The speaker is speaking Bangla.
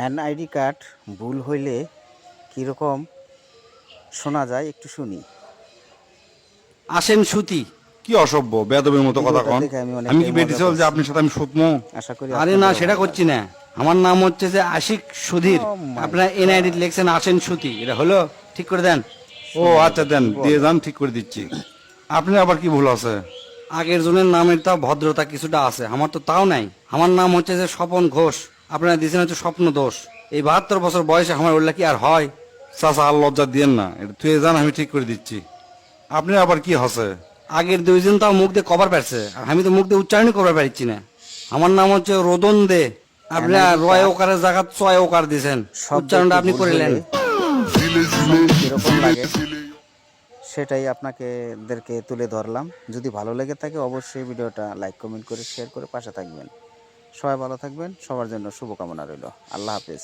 এনআইডি কার্ড ভুল হইলে কীরকম শোনা যায় একটু শুনি। আসেন সুতি। কি অসভ্য বেয়াদবের মতো কথা ভিডিওটা কন। দেখে আমি আমি অনেকটাই কি মজা বেটিছল যে করছি। আপনার সাথে আমি শুতমো? আশা করি আরে না, আপনাদেরও সেটা ভালো করছি লাগবে। না। আমার নাম হচ্ছে যে আশিক সুধীর। ও মাই আপনার এনআইডি গড! লেখছেন আসেন সুতি, এটা হলো? ঠিক করে দেন। ও শুনে আচ্ছা এবার দেন, কি দিয়ে বলে। যান, ঠিক করে দিচ্ছি। আপনি আবার কি ভুল আছে? আগের জনের নামের তাও ভদ্রতা কিছুটা আছে, আমার তো তাও নাই। আমার নাম হচ্ছে যে স্বপন ঘোষ, আপনারা দিয়েছেন হচ্ছে স্বপ্ন দোষ। এই 72 বছর বয়সে আমার উল্লেখ কি আর হয়? চাচা আর লজ্জা দিয়েন না, এটা তুই যান, আমি ঠিক করে দিচ্ছি। আপনি আবার কি হসে? আগের দুইজন তাও মুখ দিয়ে কভার পারছে, আর আমি তো মুখ দিয়ে উচ্চারণই করতে পারছি না। আমার নাম হচ্ছে রোদন দে। আপনি এনআইডি রয় কার্ড ওকারের জায়গা চয় ওকার দিয়েছেন, শব্দটি উচ্চারণটা আপনি ভুল করিলেন। হলে শুনতে কীরকম লাগে সেটাই আপনাদেরকে তুলে ধরলাম। যদি ভালো লেগে থাকে অবশ্যই ভিডিওটা লাইক কমেন্ট করে শেয়ার করে পাশে থাকবেন। সবাই ভালো থাকবেন, সবার জন্য শুভকামনা রইল। আল্লাহ হাফেজ।